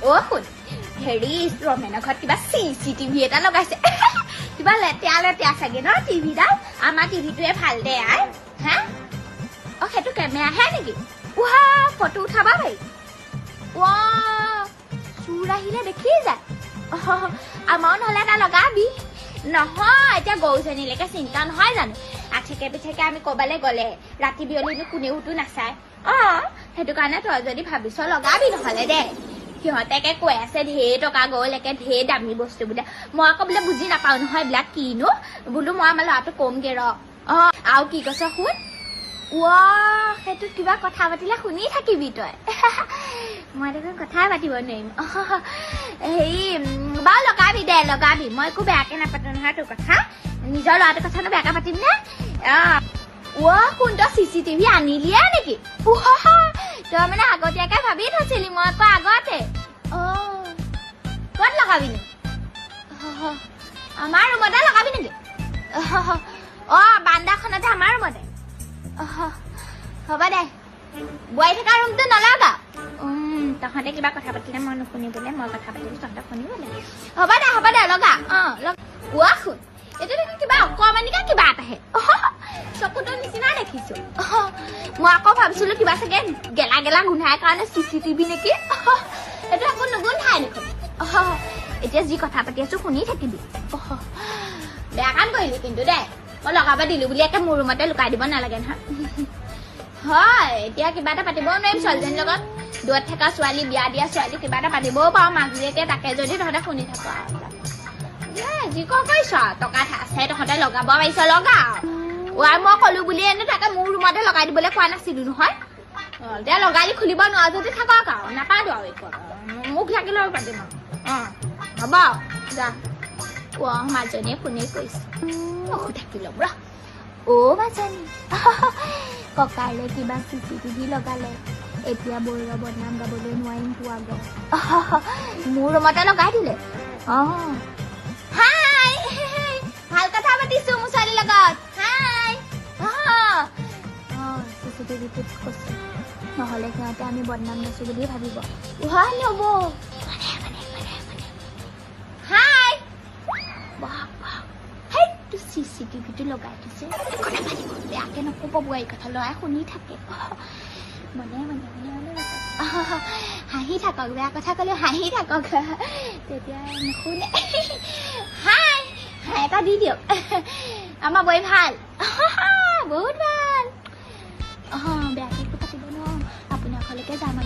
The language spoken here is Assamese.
অ' শুন হেৰি ৰমেনৰ ঘৰত কিবা CCTV এটা লগাইছে কিবা লেতেৰা চাগে ন টিভিডাল আমাৰ টিভিটোৱে ভাল দে আই হা অ' সেইটো কেমেৰাহে নেকি উহা ফটো উঠাবা পাৰি চুৰ আহিলে দেখি যায় আমাৰো নহ'লে এটা লগাবি নহয় এতিয়া গৰুজনীলৈকে চিন্তা নহয় জানো আঠেকে পিঠেকে আমি ক'বালৈ গ'লে ৰাতি বিয়লিনো কোনেওতো নাচায় সেইটো কাৰণে তই যদি ভাবিছ লগাবি নহ'লে দে সিহঁতেকে কৈ আছে ঢেৰ টকা গ'ল একে ঢেৰ দামী বস্তু বোলে মই আকৌ বোলে বুজি নাপাওঁ নহয় এইবিলাক কিনো বোলো মই আমাৰ ল'ৰাটো কমগে ৰ আৰু কি কৈছ শুন সেইটো কিবা কথা পাতিলে শুনি থাকিবি তই মই দেখোন কথাই পাতিব নোৱাৰিম হেৰি বাৰু লগাবি মই একো বেয়াকে নাপাতো নহয় তোৰ কথা নিজৰ ল'ৰাটোৰ কথানো বেয়াকে পাতিম নে শুন তই CCTV আনিলিয়ে নেকি তই মানে আগতীয়াকে ভাবি থৈছিলি মই আকৌ আগতে ক'ত লগাবিনো আমাৰ ৰুমতে লগাবি নেকি বান্দাখনতে আমাৰ ৰুমতে হ'ব দে বোৱাই থকা ৰুমটো নলগা তহঁতে কিবা কথা পাতিলে মই নুশুনিবলৈ মই কথা পাতিলে তহঁতে শুনিবলৈ হ'ব দে লগা শুন এইটো দেখি কিবা অকমানিকা কিবা এটাহে চকুটোৰ নিচিনা দেখিছো মই আকৌ ভাবিছিলো কিবা চাগে গেলা গেলা গোন্ধাই কাৰণে CCTV নেকি এইটো আকৌ নুগোন্ধাই দেখোন এতিয়া যি কথা পাতি আছো শুনি থাকিবি বেয়া কাম কৰিলি কিন্তু দে মই লগাব দিলো বুলি একে মোৰ ৰুমতে লুকাই দিব নালাগে নহয় হয় এতিয়া কিবা এটা পাতিবও নোৱাৰিম ছোৱালীজনীৰ লগত দূৰত থকা ছোৱালী বিয়া দিয়া ছোৱালী কিবা এটা পাতিবও পাৰো মাক জীয়েকে তাকে যদি তহঁতে শুনি থাক যি কৈছ টকা আছে তহঁতে লগাব পাৰিছ লগা মই কলো বুলি এনে তাকে মোৰ ৰুমতে লগাই দিবলৈ কোৱা নাছিলো নহয় এতিয়া লগাই খুলিব নোৱাৰ যদি থাকক আৰু নাপাতো আৰু মোক লাগিলে আৰু পাতিম হ'ব যা মাজনীয়ে ফোনে কৰিছে থাকি ল'ম মাজনী ককাইলে কিবা CCTV লগালে এতিয়া বৰুৱা বদনাম গাবলৈ নোৱাৰিম তো আগত মোৰ ৰুমতে লগাই দিলে হাই ভাল কথা পাতিছো মোৰ ছোৱালীৰ লগত CCTVটোত কৈছে নহ'লে সিহঁতে আমি বদনাম নাছো বুলি ভাবিব নব হাই CCTVটো লগাই দিছে বেয়াকে নক'ব বোৱাৰী কথা ল'ৰাই শুনি থাকে মনে হাঁহি থাকক বেয়া কথা ক'লে হাঁহি থাকক তেতিয়া নুশুনে হাই এটা দি দিয়ক আমাৰ বৈ ভাল বহুত ভাল বেয়াকে একো পাতিব ন আপোনাৰ ঘৰলৈকে যাম